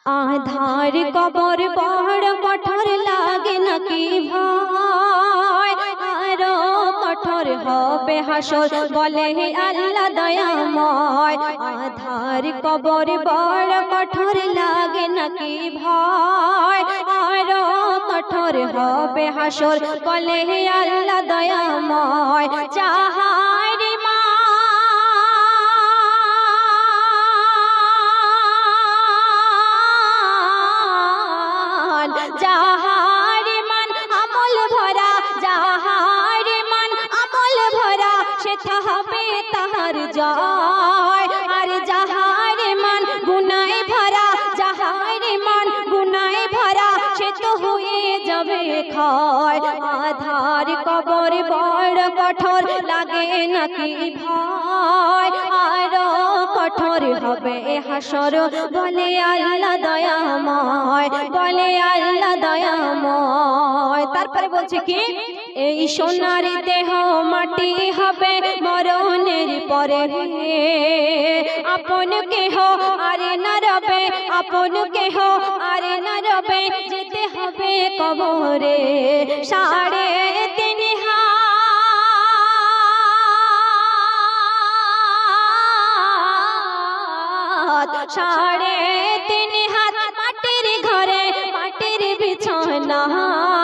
আধার কবর বড় কঠোর লাগে নাকি ভয়, আরো কঠোর হবে হাসর বলে আল্লাহ দয়াময়। আধার কবর বড় কঠোর লাগে নাকি ভয়, আরো কঠোর হবে হাসর বলে আল্লাহ দয়াময়। যাহার যাহার মান আমল ভরা, যাহার মান আমল ভরা সে হবে তাহার জয়। আর যাহার মান গুনায় ভরা, যাহার মান গুনায় ভরা সে তো হয়ে যাবে ক্ষয়। আধার কবর বড় কঠোর লাগে নাকি ভয়, আরো কঠোর হবে হাসর বলে আল্লাহ দয়াময়, বলে আল্লাহ দয়াময়। তারপরে বলছে কি, এই সোনার দেহ মাটি হবে মরণের পরে, আপন কেহ আরে না রবে, আপন কেহ আরে না রবে, যেতে হবে কবরে। 3.5 হাত, 3.5 হাত মাটির ঘরে, মাটির বিছানায়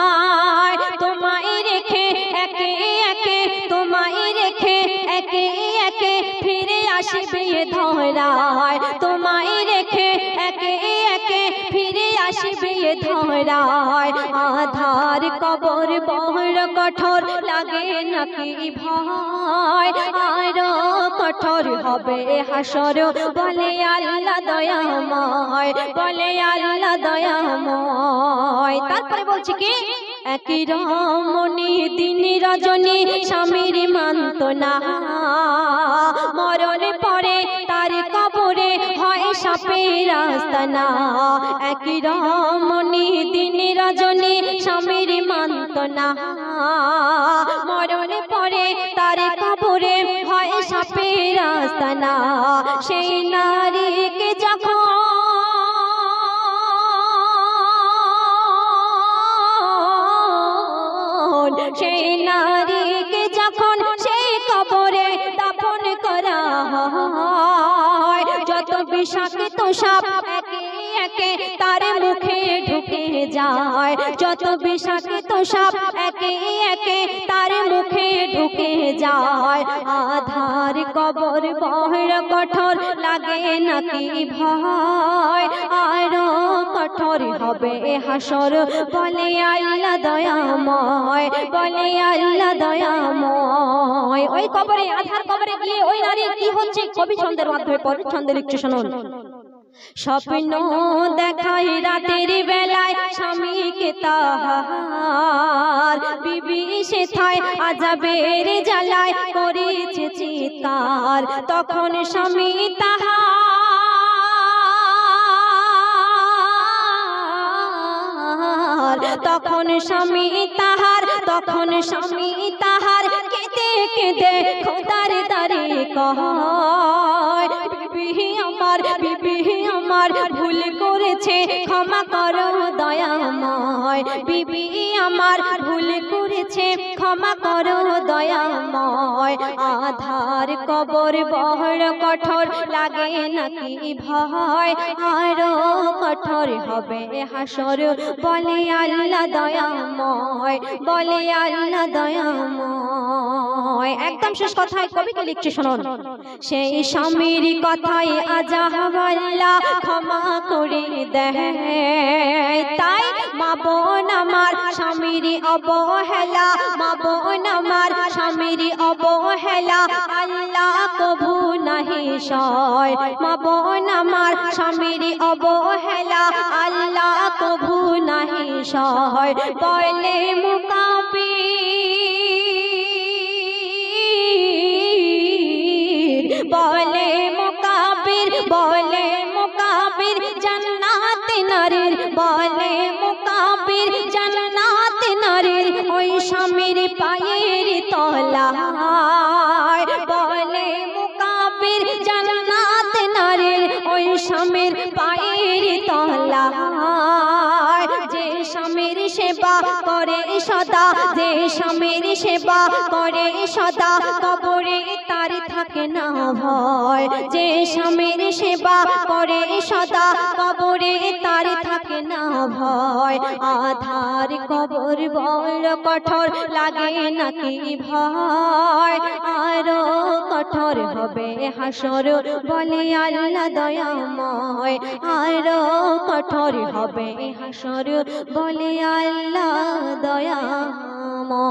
তোমায় রেখে একে একে, তোমায় রেখে একে একে ফিরে আসবে ধরায়, তোমায় রেখে একে একে ফিরে আসবে ধরায়। আধার কবর বড় কঠোর লাগে নাকি ভয়, আরো কঠোর হবে হাসর বলে আল্লাহ দয়াময়, বলে আল্লাহ দয়াময়। তারপরে বলছে কি, একই রমণী দিন রজনী স্বামীর মানত না, মরণ পরে তার কবরে হয় সাপের আস্তানা। একই রমণী দিন রজনী স্বামীর মানত না, মরণ পরে তার কবরে হয় সাপের আস্তানা। সেই নারীকে যখন, সেই নারীকে যখন সেই কবরে দাফন করা হয়, যত বিষাক্ত সাপ একে একে তার মুখে ঢুকে যায়, যত বিষাক্ত সাপ একে একে তার মুখে ঢুকে যায়। আধার কবর বড় কঠোর লাগে নাকি ভয়, আরো কঠোর হবে হাসর বলে আল্লাহ দয়াময়, বলে আল্লাহ দয়াময়। ওই কবরে, আধার কবরে গিয়ে ওই নারীর কি হচ্ছে কবি ছন্দের মাধ্যমে পরের ছন্দে লিখছে শুনুন। স্বপ্ন দেখাই রাতের বেলায় স্বামীকে তাহার, বিবি সেথায় আযাবের জ্বালায় করেছে চিৎকার, তখন স্বামী তাহার, তখন স্বামী তাহার, তখন স্বামী তাহার কেঁদে কেঁদে খোদার দ্বারে কয়, বিবি আমার, বিবি আমার ভুল করেছে ক্ষমা করো দয়াময়, বিবি আমার ভুল করেছে ক্ষমা করো দয়াময়। আধার কবর বড় কঠোর লাগে নাকি ভয়, আরো কঠোর হবে হাসর বলে আল্লাহ দয়াময়, বলে আল্লাহ দয়াময়। একদম শেষ কথায় কবিকে লিখছে শুনুন। সেই স্বামীর কথায় আযাব আল্লাহ ক্ষমা করে দেয়, তাই মা বোন আমার স্বামীর অবহেলা, মা বোন আমার স্বামীর অবহেলা আল্লাহ কভু নাহি সয়, মা বোন আমার স্বামীর অবহেলা আল্লাহ কভু নাহি সয়। বলে মুকাবির, বলে মুকাবির, বলে মুকাবির জান্নাত নারীর, বলে মুকাবির জান্নাত নারীর ওই স্বামীর পায়ের তলায়, বলে মুকাবির জান্নাত নারীর ওই স্বামীর পায়ের তলায়। করে সদা, যে স্বামীর সেবা করে সদা, কবরে তার থাকে না ভয়। যে স্বামীর সেবা করে সদা, কবরে তার থাকে না ভয়। আধার কবর বল কঠোর, লাগে নাকি ভয়? আরো কঠোর হবে হাসর, বলে আল্লাহ দয়াময়। আরো কঠোর হবে হাসর, বলে আল্লাহ দয়াময়।